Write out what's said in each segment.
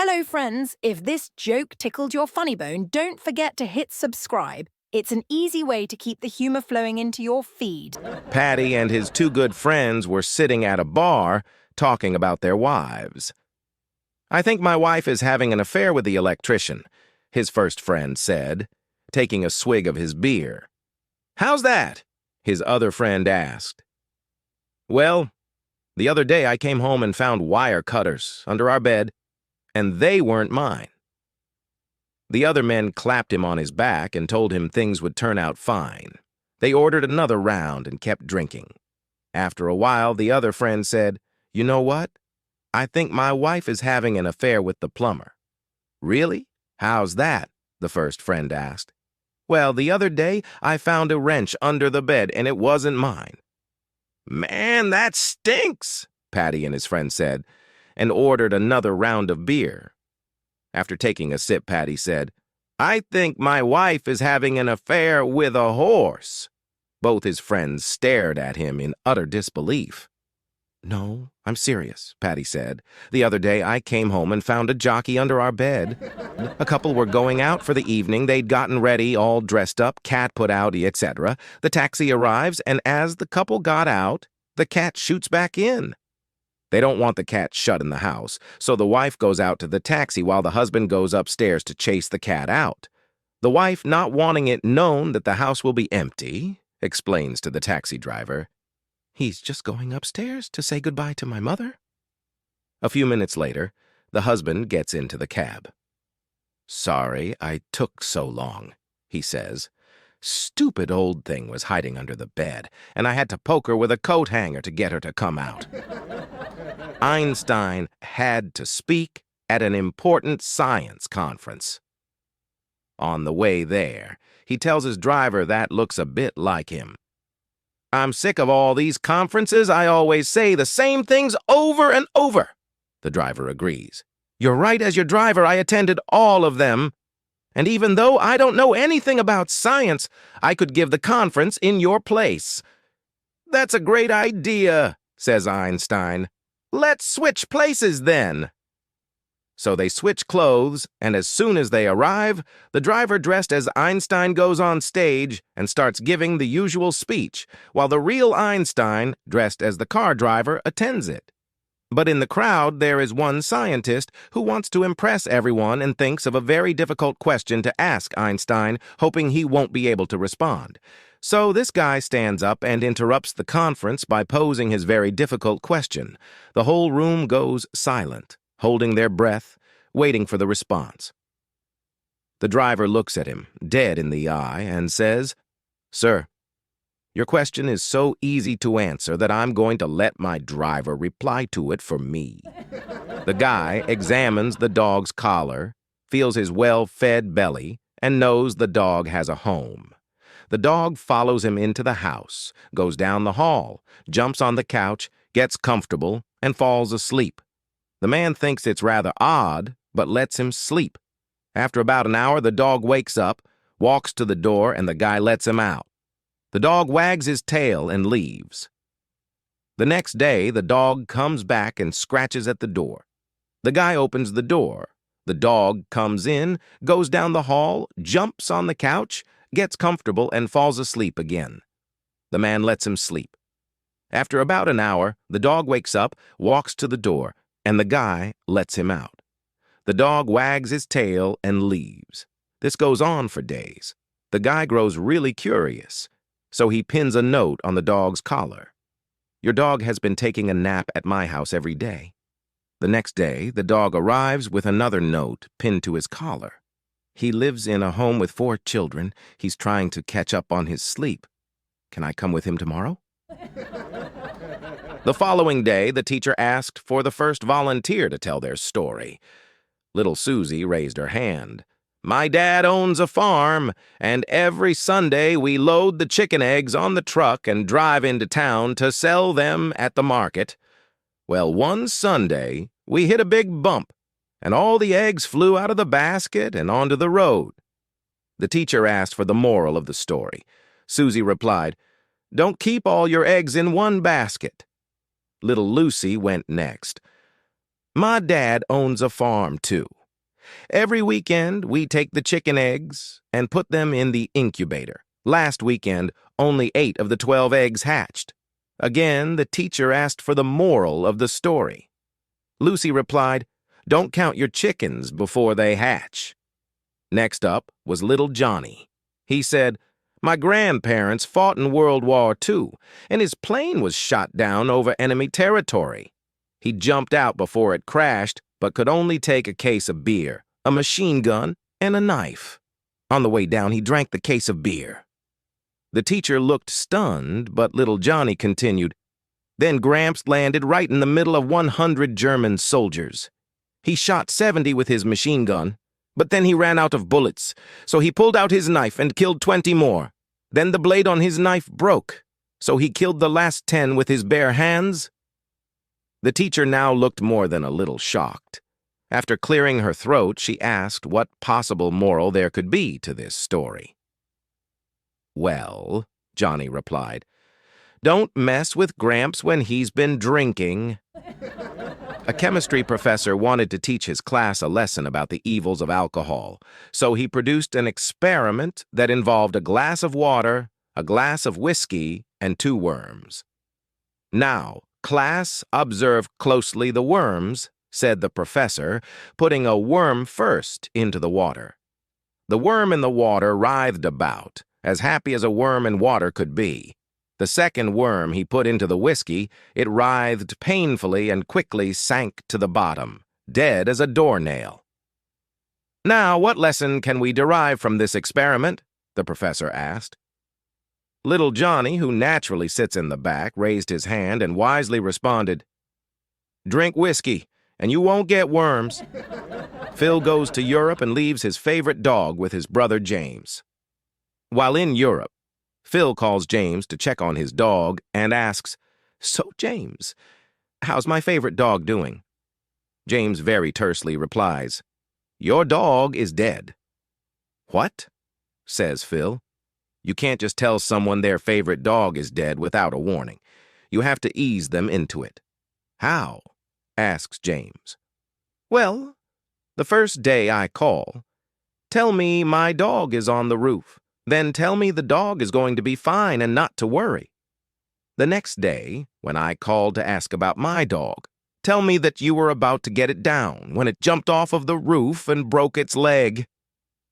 Hello, friends. If this joke tickled your funny bone, don't forget to hit subscribe. It's an easy way to keep the humor flowing into your feed. Patty and his two good friends were sitting at a bar talking about their wives. "I think my wife is having an affair with the electrician," his first friend said, taking a swig of his beer. "How's that?" his other friend asked. "Well, the other day I came home and found wire cutters under our bed, and they weren't mine." The other men clapped him on his back and told him things would turn out fine. They ordered another round and kept drinking. After a while, the other friend said, "You know what? I think my wife is having an affair with the plumber." "Really? How's that?" the first friend asked. "Well, the other day I found a wrench under the bed and it wasn't mine." "Man, that stinks," Patty and his friend said, and ordered another round of beer. After taking a sip, Patty said, "I think my wife is having an affair with a horse." Both his friends stared at him in utter disbelief. "No, I'm serious," Patty said. "The other day I came home and found a jockey under our bed. A couple were going out for the evening. They'd gotten ready, all dressed up, cat put out, etc. The taxi arrives, and as the couple got out, the cat shoots back in. They don't want the cat shut in the house, so the wife goes out to the taxi while the husband goes upstairs to chase the cat out. The wife, not wanting it known that the house will be empty, explains to the taxi driver, "He's just going upstairs to say goodbye to my mother." A few minutes later, the husband gets into the cab. "Sorry I took so long," he says. "Stupid old thing was hiding under the bed, and I had to poke her with a coat hanger to get her to come out." Einstein had to speak at an important science conference. On the way there, he tells his driver that looks a bit like him. "I'm sick of all these conferences. I always say the same things over and over." The driver agrees. "You're right as your driver. I attended all of them. And even though I don't know anything about science, I could give the conference in your place." "That's a great idea," says Einstein. "Let's switch places then." So they switch clothes, and as soon as they arrive, the driver dressed as Einstein goes on stage and starts giving the usual speech, while the real Einstein, dressed as the car driver, attends it. But in the crowd, there is one scientist who wants to impress everyone and thinks of a very difficult question to ask Einstein, hoping he won't be able to respond. So this guy stands up and interrupts the conference by posing his very difficult question. The whole room goes silent, holding their breath, waiting for the response. The driver looks at him, dead in the eye, and says, "Sir, your question is so easy to answer that I'm going to let my driver reply to it for me." The guy examines the dog's collar, feels his well-fed belly, and knows the dog has a home. The dog follows him into the house, goes down the hall, jumps on the couch, gets comfortable, and falls asleep. The man thinks it's rather odd, but lets him sleep. After about an hour, the dog wakes up, walks to the door, and the guy lets him out. The dog wags his tail and leaves. The next day, the dog comes back and scratches at the door. The guy opens the door. The dog comes in, goes down the hall, jumps on the couch, gets comfortable, and falls asleep again. The man lets him sleep. After about an hour, the dog wakes up, walks to the door, and the guy lets him out. The dog wags his tail and leaves. This goes on for days. The guy grows really curious, so he pins a note on the dog's collar. "Your dog has been taking a nap at my house every day." The next day, the dog arrives with another note pinned to his collar. "He lives in a home with 4 children. He's trying to catch up on his sleep. Can I come with him tomorrow?" The following day, the teacher asked for the first volunteer to tell their story. Little Susie raised her hand. "My dad owns a farm, and every Sunday we load the chicken eggs on the truck and drive into town to sell them at the market. Well, one Sunday, we hit a big bump, and all the eggs flew out of the basket and onto the road." The teacher asked for the moral of the story. Susie replied, "Don't keep all your eggs in one basket." Little Lucy went next. My dad owns a farm, too. Every weekend, we take the chicken eggs and put them in the incubator. Last weekend, only 8 of the 12 eggs hatched. Again, the teacher asked for the moral of the story. Lucy replied, "Don't count your chickens before they hatch." Next up was little Johnny. He said, "My grandparents fought in World War II, and his plane was shot down over enemy territory. He jumped out before it crashed, but could only take a case of beer, a machine gun, and a knife. On the way down, he drank the case of beer." The teacher looked stunned, but little Johnny continued, "Then Gramps landed right in the middle of 100 German soldiers. He shot 70 with his machine gun, but then he ran out of bullets, so he pulled out his knife and killed 20 more. Then the blade on his knife broke, so he killed the last 10 with his bare hands." The teacher now looked more than a little shocked. After clearing her throat, she asked what possible moral there could be to this story. "Well," Johnny replied, "don't mess with Gramps when he's been drinking." A chemistry professor wanted to teach his class a lesson about the evils of alcohol, so he produced an experiment that involved a glass of water, a glass of whiskey, and 2 worms. "Now, class, observe closely the worms," said the professor, putting a worm first into the water. The worm in the water writhed about, as happy as a worm in water could be. The second worm he put into the whiskey, it writhed painfully and quickly sank to the bottom, dead as a doornail. "Now, what lesson can we derive from this experiment?" the professor asked. Little Johnny, who naturally sits in the back, raised his hand and wisely responded, "Drink whiskey, and you won't get worms." Phil goes to Europe and leaves his favorite dog with his brother James. While in Europe, Phil calls James to check on his dog and asks, "So, James, how's my favorite dog doing?" James very tersely replies, "Your dog is dead." "What?" says Phil. "You can't just tell someone their favorite dog is dead without a warning. You have to ease them into it." "How?" asks James. "Well, the first day I call, tell me my dog is on the roof. Then tell me the dog is going to be fine and not to worry. The next day, when I call to ask about my dog, tell me that you were about to get it down when it jumped off of the roof and broke its leg.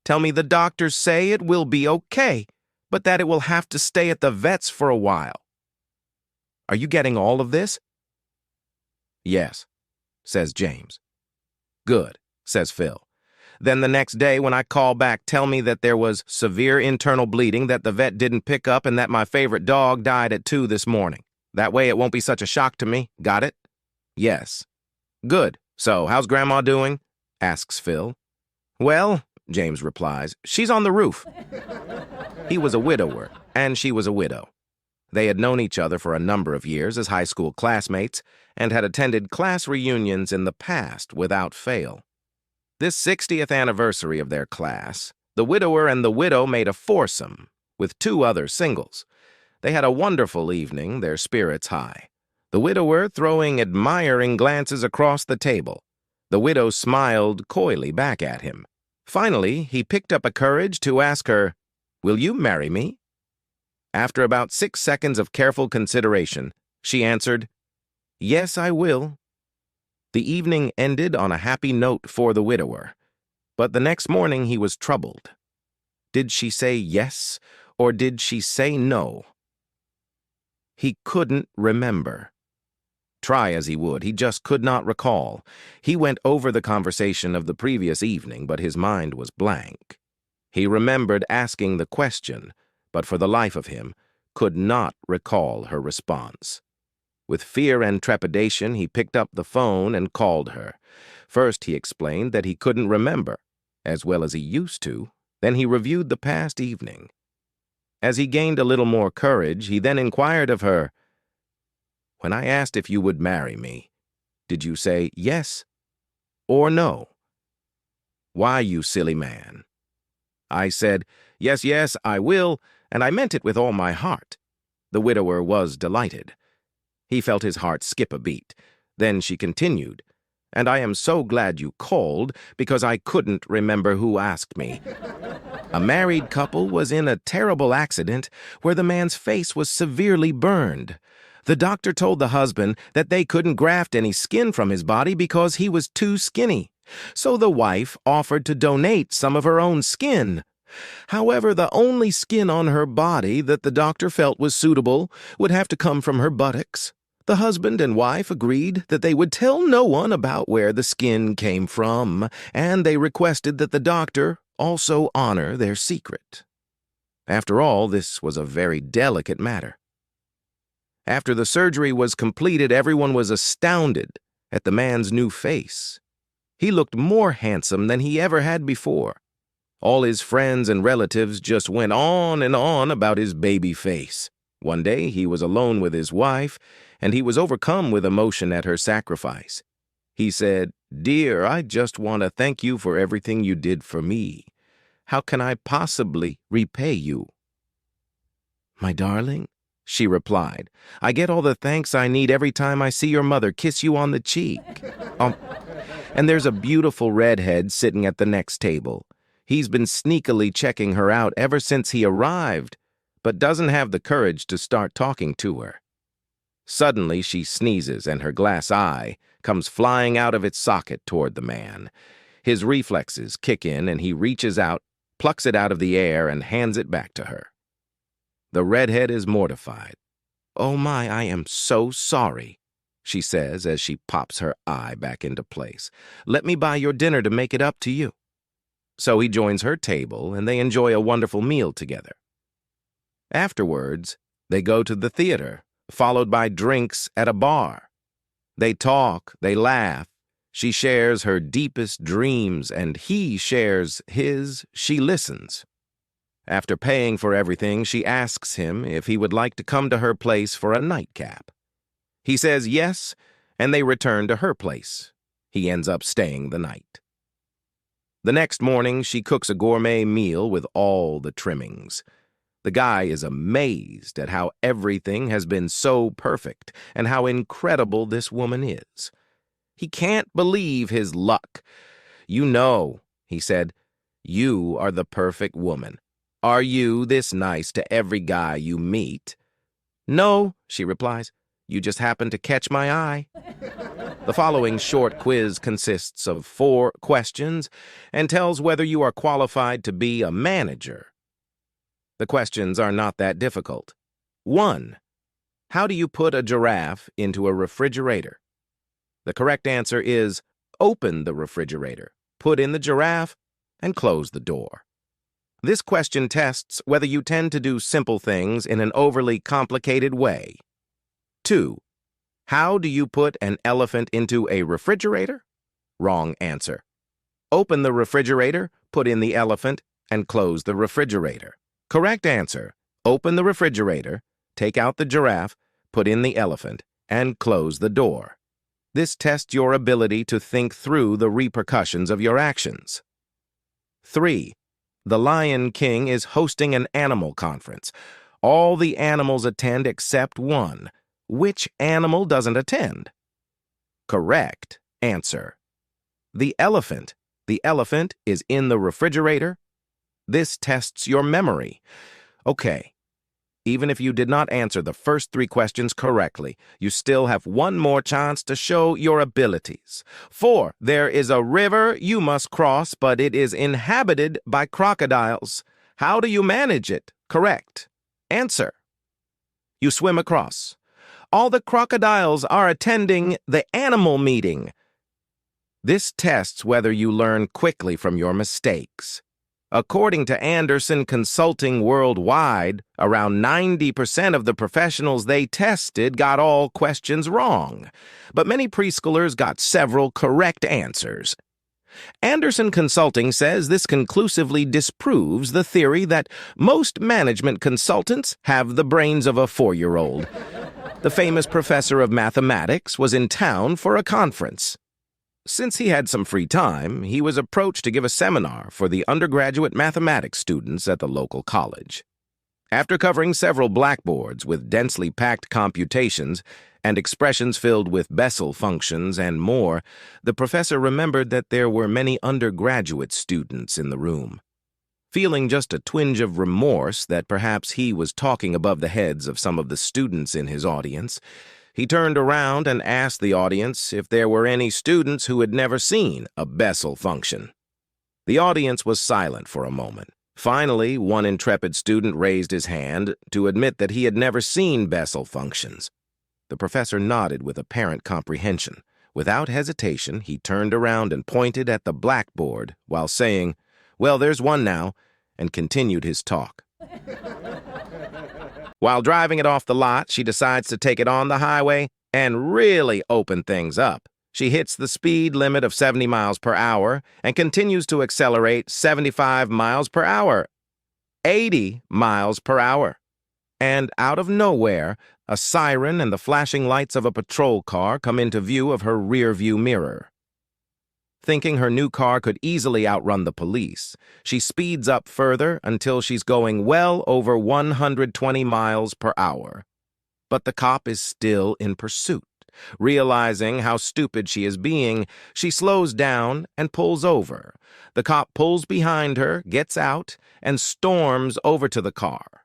Tell me the doctors say it will be okay, but that it will have to stay at the vet's for a while. Are you getting all of this?" "Yes," says James. "Good," says Phil. "Then the next day when I call back, tell me that there was severe internal bleeding that the vet didn't pick up and that my favorite dog died at 2 this morning. That way it won't be such a shock to me. Got it?" "Yes." "Good. So, how's Grandma doing?" asks Phil. "Well," James replies, "she's on the roof." He was a widower, and she was a widow. They had known each other for a number of years as high school classmates and had attended class reunions in the past without fail. This 60th anniversary of their class, the widower and the widow made a foursome with 2 other singles. They had a wonderful evening, their spirits high. The widower throwing admiring glances across the table. The widow smiled coyly back at him. Finally, he picked up a courage to ask her, "Will you marry me?" After about 6 seconds of careful consideration, she answered, "Yes, I will." The evening ended on a happy note for the widower, but the next morning he was troubled. Did she say yes, or did she say no? He couldn't remember. Try as he would, he just could not recall. He went over the conversation of the previous evening, but his mind was blank. He remembered asking the question, but for the life of him, could not recall her response. With fear and trepidation, he picked up the phone and called her. First, he explained that he couldn't remember, as well as he used to. Then he reviewed the past evening. As he gained a little more courage, he then inquired of her, "When I asked if you would marry me, did you say yes or no?" "Why, you silly man?" "I said, 'Yes, yes, I will,' and I meant it with all my heart." The widower was delighted. He felt his heart skip a beat. Then she continued, And I am so glad you called because I couldn't remember who asked me. A married couple was in a terrible accident where the man's face was severely burned. The doctor told the husband that they couldn't graft any skin from his body because he was too skinny. So the wife offered to donate some of her own skin. However, the only skin on her body that the doctor felt was suitable would have to come from her buttocks. The husband and wife agreed that they would tell no one about where the skin came from, and they requested that the doctor also honor their secret. After all, this was a very delicate matter. After the surgery was completed, everyone was astounded at the man's new face. He looked more handsome than he ever had before. All his friends and relatives just went on and on about his baby face. One day, he was alone with his wife, and he was overcome with emotion at her sacrifice. He said, "Dear, I just want to thank you for everything you did for me. How can I possibly repay you?" "My darling," she replied, "I get all the thanks I need every time I see your mother kiss you on the cheek." And there's a beautiful redhead sitting at the next table. He's been sneakily checking her out ever since he arrived, but doesn't have the courage to start talking to her. Suddenly, she sneezes and her glass eye comes flying out of its socket toward the man. His reflexes kick in and he reaches out, plucks it out of the air, and hands it back to her. The redhead is mortified. "Oh my, I am so sorry," she says as she pops her eye back into place. "Let me buy your dinner to make it up to you." So he joins her table and they enjoy a wonderful meal together. Afterwards, they go to the theater, followed by drinks at a bar. They talk, they laugh. She shares her deepest dreams, and he shares his. She listens. After paying for everything, she asks him if he would like to come to her place for a nightcap. He says yes, and they return to her place. He ends up staying the night. The next morning, she cooks a gourmet meal with all the trimmings. The guy is amazed at how everything has been so perfect and how incredible this woman is. He can't believe his luck. "You know," he said, "you are the perfect woman. Are you this nice to every guy you meet?" "No," she replies, "you just happen to catch my eye." The following short quiz consists of 4 questions and tells whether you are qualified to be a manager. The questions are not that difficult. 1. How do you put a giraffe into a refrigerator? The correct answer is open the refrigerator, put in the giraffe, and close the door. This question tests whether you tend to do simple things in an overly complicated way. 2. How do you put an elephant into a refrigerator? Wrong answer. Open the refrigerator, put in the elephant, and close the refrigerator. Correct answer. Open the refrigerator, take out the giraffe, put in the elephant, and close the door. This tests your ability to think through the repercussions of your actions. 3. The Lion King is hosting an animal conference. All the animals attend except one. Which animal doesn't attend? Correct answer. The elephant. The elephant is in the refrigerator. This tests your memory. Okay, even if you did not answer the first 3 questions correctly, you still have one more chance to show your abilities. 4. There is a river you must cross, but it is inhabited by crocodiles. How do you manage it? Correct answer. You swim across. All the crocodiles are attending the animal meeting. This tests whether you learn quickly from your mistakes. According to Anderson Consulting Worldwide, around 90% of the professionals they tested got all questions wrong, but many preschoolers got several correct answers. Anderson Consulting says this conclusively disproves the theory that most management consultants have the brains of a 4-year-old. The famous professor of mathematics was in town for a conference. Since he had some free time, he was approached to give a seminar for the undergraduate mathematics students at the local college. After covering several blackboards with densely packed computations and expressions filled with Bessel functions and more, the professor remembered that there were many undergraduate students in the room. Feeling just a twinge of remorse that perhaps he was talking above the heads of some of the students in his audience, he turned around and asked the audience if there were any students who had never seen a Bessel function. The audience was silent for a moment. Finally, one intrepid student raised his hand to admit that he had never seen Bessel functions. The professor nodded with apparent comprehension. Without hesitation, he turned around and pointed at the blackboard while saying, "Well, there's one now," and continued his talk. While driving it off the lot, she decides to take it on the highway and really open things up. She hits the speed limit of 70 miles per hour and continues to accelerate 75 miles per hour, 80 miles per hour. And out of nowhere, a siren and the flashing lights of a patrol car come into view of her rear-view mirror. Thinking her new car could easily outrun the police, she speeds up further until she's going well over 120 miles per hour. But the cop is still in pursuit. Realizing how stupid she is being, she slows down and pulls over. The cop pulls behind her, gets out, and storms over to the car.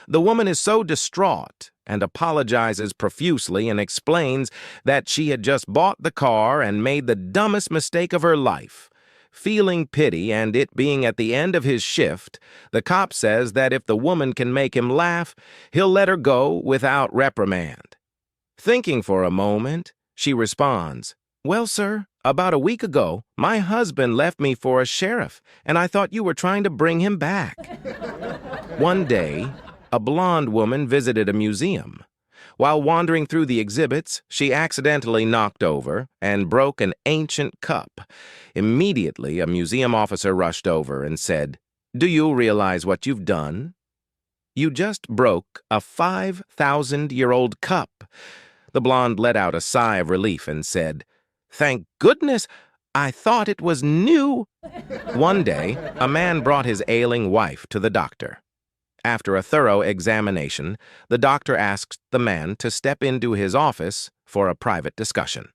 The woman is so distraught and apologizes profusely and explains that she had just bought the car and made the dumbest mistake of her life. Feeling pity and it being at the end of his shift, the cop says that if the woman can make him laugh, he'll let her go without reprimand. Thinking for a moment, she responds, "Well, sir, about a week ago, my husband left me for a sheriff, and I thought you were trying to bring him back." One day, a blonde woman visited a museum. While wandering through the exhibits, she accidentally knocked over and broke an ancient cup. Immediately, a museum officer rushed over and said, "Do you realize what you've done? You just broke a 5,000-year-old cup." The blonde let out a sigh of relief and said, "Thank goodness, I thought it was new." One day, a man brought his ailing wife to the doctor. After a thorough examination, the doctor asked the man to step into his office for a private discussion.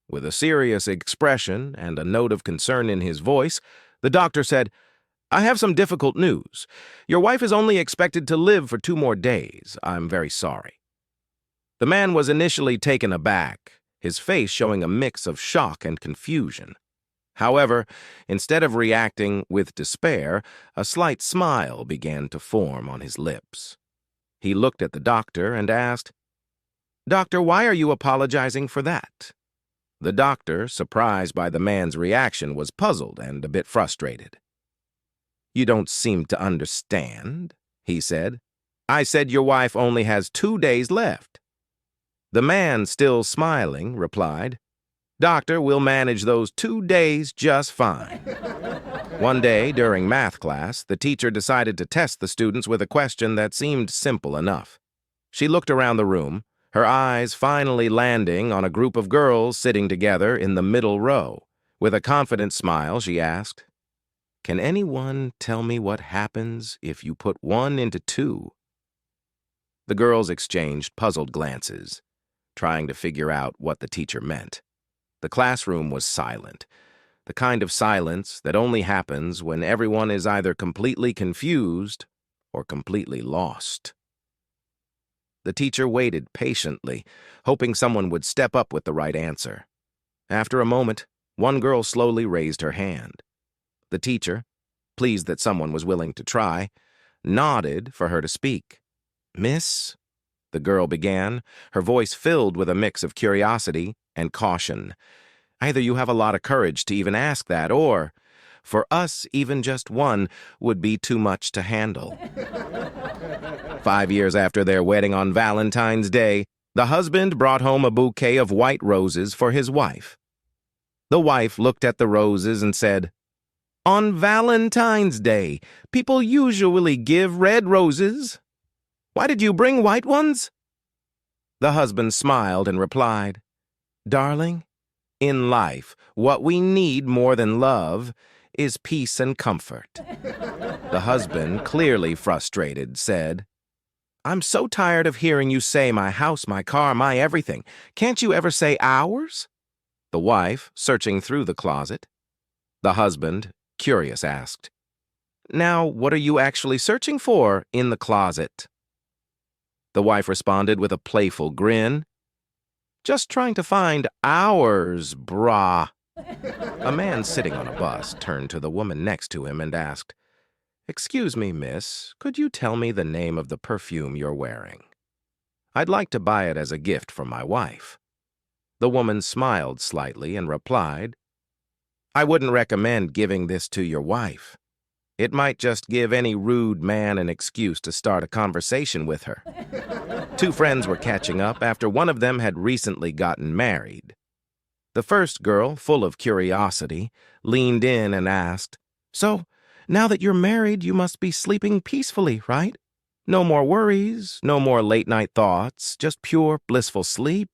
With a serious expression and a note of concern in his voice, the doctor said, "I have some difficult news. Your wife is only expected to live for 2 more days. I'm very sorry." The man was initially taken aback, his face showing a mix of shock and confusion. However, instead of reacting with despair, a slight smile began to form on his lips. He looked at the doctor and asked, "Doctor, why are you apologizing for that?" The doctor, surprised by the man's reaction, was puzzled and a bit frustrated. "You don't seem to understand," he said. "I said your wife only has 2 days left." The man, still smiling, replied, "Doctor, we'll manage those 2 days just fine." One day, during math class, the teacher decided to test the students with a question that seemed simple enough. She looked around the room, her eyes finally landing on a group of girls sitting together in the middle row. With a confident smile, she asked, "Can anyone tell me what happens if you put 1 into 2? The girls exchanged puzzled glances, trying to figure out what the teacher meant. The classroom was silent, the kind of silence that only happens when everyone is either completely confused or completely lost. The teacher waited patiently, hoping someone would step up with the right answer. After a moment, one girl slowly raised her hand. The teacher, pleased that someone was willing to try, nodded for her to speak. "Miss," the girl began, her voice filled with a mix of curiosity and caution. "Either you have a lot of courage to even ask that, or, for us, even just 1 would be too much to handle." 5 years after their wedding on Valentine's Day, the husband brought home a bouquet of white roses for his wife. The wife looked at the roses and said, "On Valentine's Day, people usually give red roses. Why did you bring white ones?" The husband smiled and replied, "Darling, in life, what we need more than love is peace and comfort." The husband, clearly frustrated, said, I'm so tired of hearing you say my house, my car, my everything. Can't you ever say ours? The wife, searching through the closet. The husband, curious, asked, Now, what are you actually searching for in the closet? The wife responded with a playful grin. Just trying to find ours, brah. A man sitting on a bus turned to the woman next to him and asked, Excuse me, miss, could you tell me the name of the perfume you're wearing? I'd like to buy it as a gift from my wife. The woman smiled slightly and replied, I wouldn't recommend giving this to your wife. It might just give any rude man an excuse to start a conversation with her. Two friends were catching up after one of them had recently gotten married. The first girl, full of curiosity, leaned in and asked, So, now that you're married, you must be sleeping peacefully, right? No more worries, no more late-night thoughts, just pure, blissful sleep?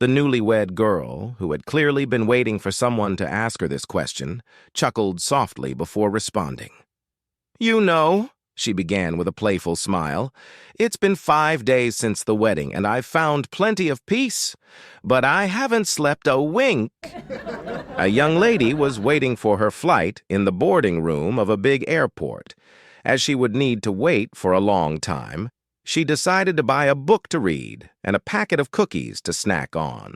The newlywed girl, who had clearly been waiting for someone to ask her this question, chuckled softly before responding. You know, she began with a playful smile, it's been 5 days since the wedding, and I've found plenty of peace, but I haven't slept a wink. A young lady was waiting for her flight in the boarding room of a big airport. As she would need to wait for a long time, she decided to buy a book to read and a packet of cookies to snack on.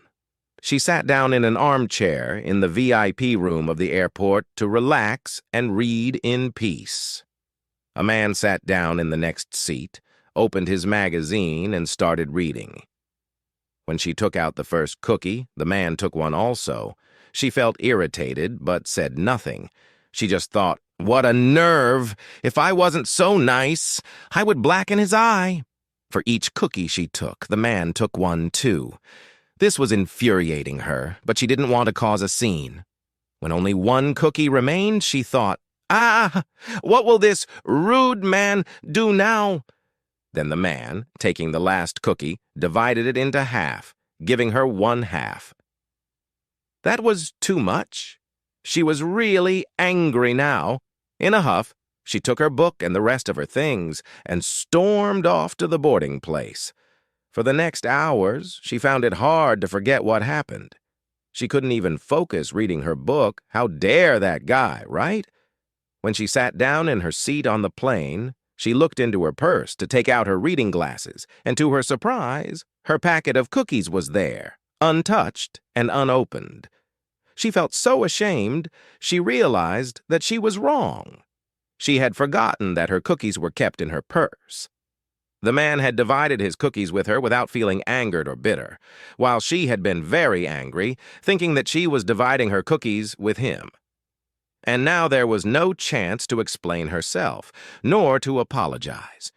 She sat down in an armchair in the VIP room of the airport to relax and read in peace. A man sat down in the next seat, opened his magazine, and started reading. When she took out the first cookie, the man took one also. She felt irritated, but said nothing. She just thought, what a nerve! If I wasn't so nice, I would blacken his eye. For each cookie she took, the man took one too. This was infuriating her, but she didn't want to cause a scene. When only one cookie remained, she thought, what will this rude man do now? Then the man, taking the last cookie, divided it into half, giving her one half. That was too much. She was really angry now. In a huff, she took her book and the rest of her things and stormed off to the boarding place. For the next hours, she found it hard to forget what happened. She couldn't even focus reading her book. How dare that guy, right? When she sat down in her seat on the plane, she looked into her purse to take out her reading glasses, and to her surprise, her packet of cookies was there, untouched and unopened. She felt so ashamed, she realized that she was wrong. She had forgotten that her cookies were kept in her purse. The man had divided his cookies with her without feeling angered or bitter, while she had been very angry, thinking that she was dividing her cookies with him. And now there was no chance to explain herself, nor to apologize.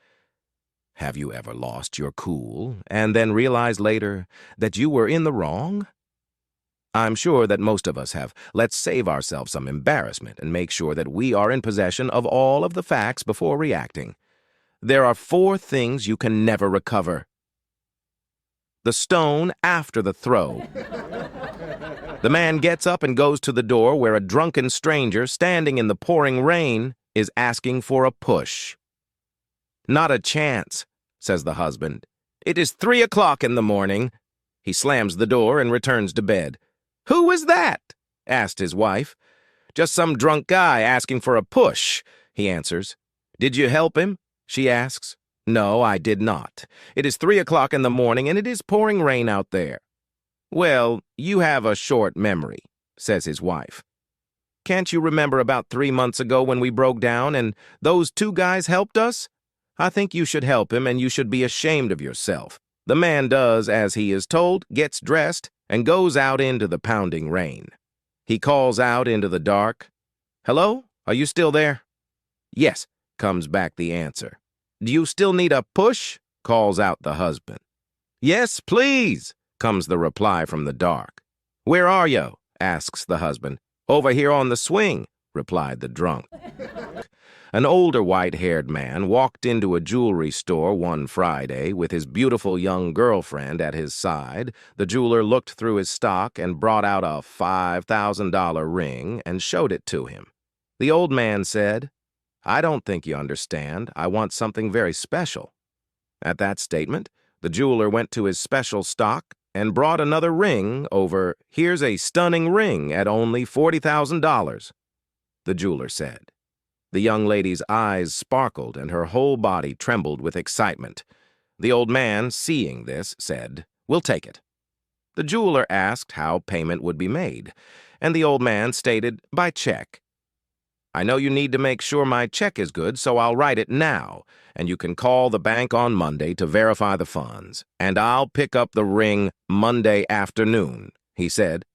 Have you ever lost your cool and then realized later that you were in the wrong? I'm sure that most of us have. Let's save ourselves some embarrassment and make sure that we are in possession of all of the facts before reacting. There are 4 things you can never recover. The stone after the throw. The man gets up and goes to the door where a drunken stranger standing in the pouring rain is asking for a push. Not a chance, says the husband. It is 3 o'clock in the morning. He slams the door and returns to bed. Who is that? Asked his wife. Just some drunk guy asking for a push, he answers. Did you help him? She asks. No, I did not. It is 3 o'clock in the morning and it is pouring rain out there. Well, you have a short memory, says his wife. Can't you remember about 3 months ago when we broke down and those 2 guys helped us? I think you should help him and you should be ashamed of yourself. The man does as he is told, gets dressed, and goes out into the pounding rain. He calls out into the dark. Hello? Are you still there? Yes, comes back the answer. Do you still need a push? Calls out the husband. Yes, please, comes the reply from the dark. Where are you? Asks the husband. Over here on the swing, replied the drunk. An older white-haired man walked into a jewelry store one Friday with his beautiful young girlfriend at his side. The jeweler looked through his stock and brought out a $5,000 ring and showed it to him. The old man said, I don't think you understand. I want something very special. At that statement, the jeweler went to his special stock and brought another ring over, "Here's a stunning ring at only $40,000, the jeweler said. The young lady's eyes sparkled and her whole body trembled with excitement. The old man, seeing this, said, "We'll take it." The jeweler asked how payment would be made, and the old man stated, "By check." "I know you need to make sure my check is good, so I'll write it now, and you can call the bank on Monday to verify the funds, and I'll pick up the ring Monday afternoon," he said.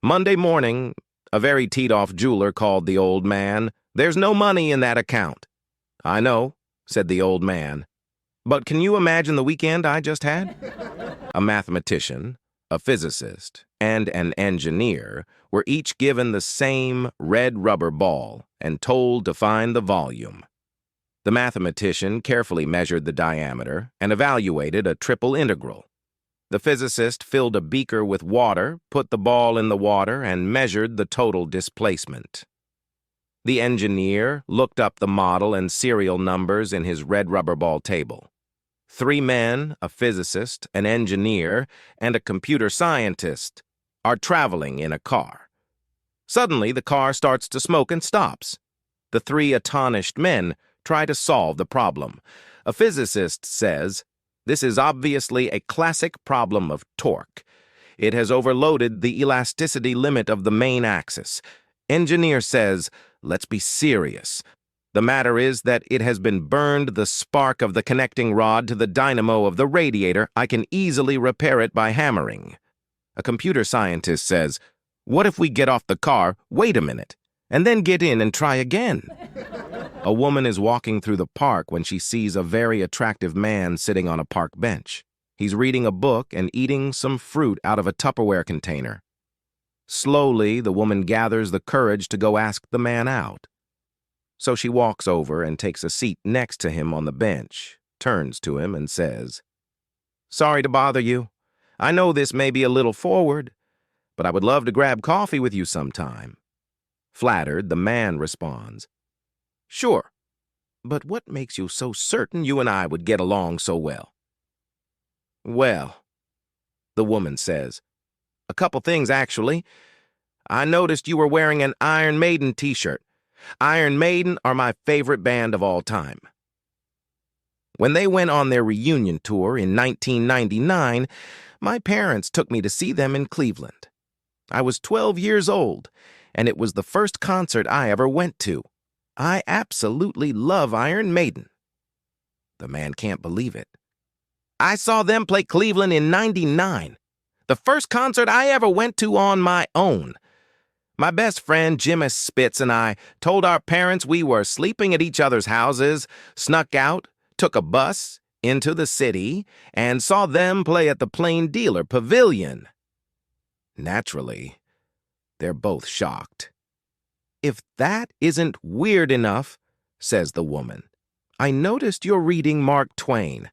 Monday morning, a very teed-off jeweler called the old man. "There's no money in that account." "I know," said the old man. "But can you imagine the weekend I just had?" A mathematician, a physicist, and an engineer were each given the same red rubber ball and told to find the volume. The mathematician carefully measured the diameter and evaluated a triple integral. The physicist filled a beaker with water, put the ball in the water, and measured the total displacement. The engineer looked up the model and serial numbers in his red rubber ball table. 3 men, a physicist, an engineer, and a computer scientist, are traveling in a car. Suddenly, the car starts to smoke and stops. The 3 astonished men try to solve the problem. A physicist says, "This is obviously a classic problem of torque. It has overloaded the elasticity limit of the main axis." Engineer says, "Let's be serious. The matter is that it has been burned the spark of the connecting rod to the dynamo of the radiator. I can easily repair it by hammering." A computer scientist says, "What if we get off the car, wait a minute, and then get in and try again?" A woman is walking through the park when she sees a very attractive man sitting on a park bench. He's reading a book and eating some fruit out of a Tupperware container. Slowly, the woman gathers the courage to go ask the man out. So she walks over and takes a seat next to him on the bench, turns to him and says, "Sorry to bother you. I know this may be a little forward, but I would love to grab coffee with you sometime." Flattered, the man responds, "Sure, but what makes you so certain you and I would get along so well?" "Well," the woman says, "a couple things actually. I noticed you were wearing an Iron Maiden t-shirt. Iron Maiden are my favorite band of all time. When they went on their reunion tour in 1999, my parents took me to see them in Cleveland. I was 12 years old, and it was the first concert I ever went to. I absolutely love Iron Maiden." The man can't believe it. "I saw them play Cleveland in '99, the first concert I ever went to on my own. My best friend Jim Spitz and I told our parents we were sleeping at each other's houses, snuck out, took a bus into the city, and saw them play at the Plain Dealer Pavilion." Naturally, they're both shocked. "If that isn't weird enough," says the woman, "I noticed you're reading Mark Twain.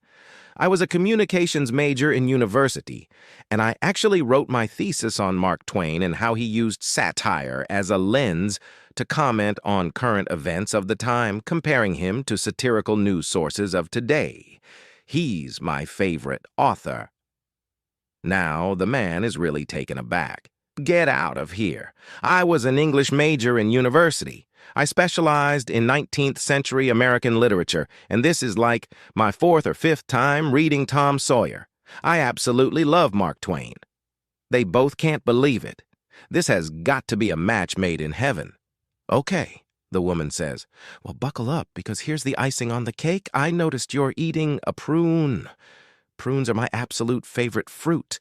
I was a communications major in university, and I actually wrote my thesis on Mark Twain and how he used satire as a lens to comment on current events of the time, comparing him to satirical news sources of today. He's my favorite author." Now the man is really taken aback. "Get out of here. I was an English major in university. I specialized in 19th century American literature, and this is like my 4th or 5th time reading Tom Sawyer. I absolutely love Mark Twain." They both can't believe it. This has got to be a match made in heaven. "Okay," the woman says. "Well, buckle up, because here's the icing on the cake. I noticed you're eating a prune. Prunes are my absolute favorite fruit.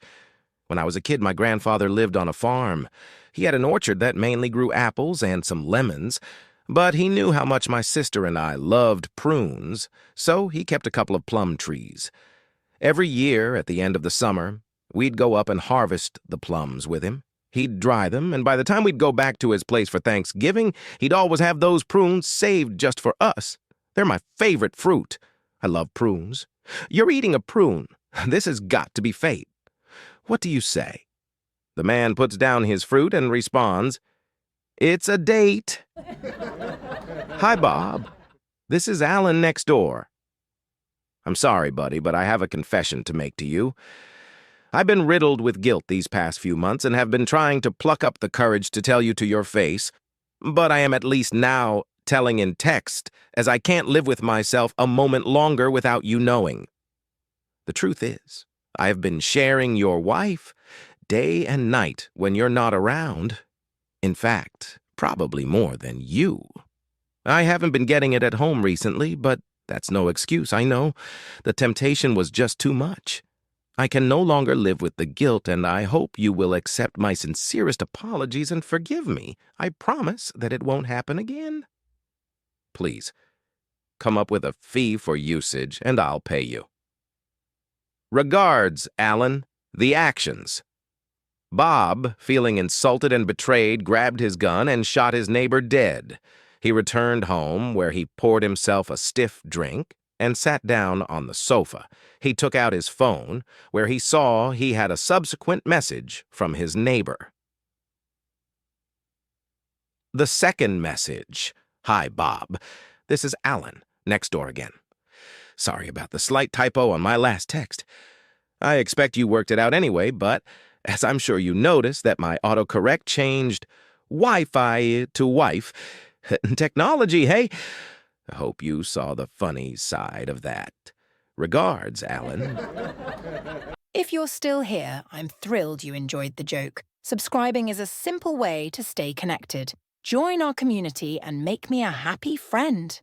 When I was a kid, my grandfather lived on a farm. He had an orchard that mainly grew apples and some lemons, but he knew how much my sister and I loved prunes, so he kept a couple of plum trees. Every year, at the end of the summer, we'd go up and harvest the plums with him. He'd dry them, and by the time we'd go back to his place for Thanksgiving, he'd always have those prunes saved just for us. They're my favorite fruit. I love prunes. You're eating a prune. This has got to be fate. What do you say?" The man puts down his fruit and responds, "It's a date." "Hi, Bob. This is Alan next door." I'm sorry, buddy, but I have a confession to make to you. I've been riddled with guilt these past few months and have been trying to pluck up the courage to tell you to your face, but I am at least now telling in text, as I can't live with myself a moment longer without you knowing. The truth is, I have been sharing your wife day and night when you're not around. In fact, probably more than you. I haven't been getting it at home recently, but that's no excuse, I know. The temptation was just too much. I can no longer live with the guilt, and I hope you will accept my sincerest apologies and forgive me. I promise that it won't happen again. Please, come up with a fee for usage, and I'll pay you. Regards, Alan. The actions. Bob, feeling insulted and betrayed, grabbed his gun and shot his neighbor dead. He returned home, where he poured himself a stiff drink and sat down on the sofa. He took out his phone, where he saw he had a subsequent message from his neighbor. The second message. Hi, Bob. This is Alan, next door again. Sorry about the slight typo on my last text. I expect you worked it out anyway, but as I'm sure you noticed that my autocorrect changed Wi-Fi to wife. Technology, hey? I hope you saw the funny side of that. Regards, Alan. If you're still here, I'm thrilled you enjoyed the joke. Subscribing is a simple way to stay connected. Join our community and make me a happy friend.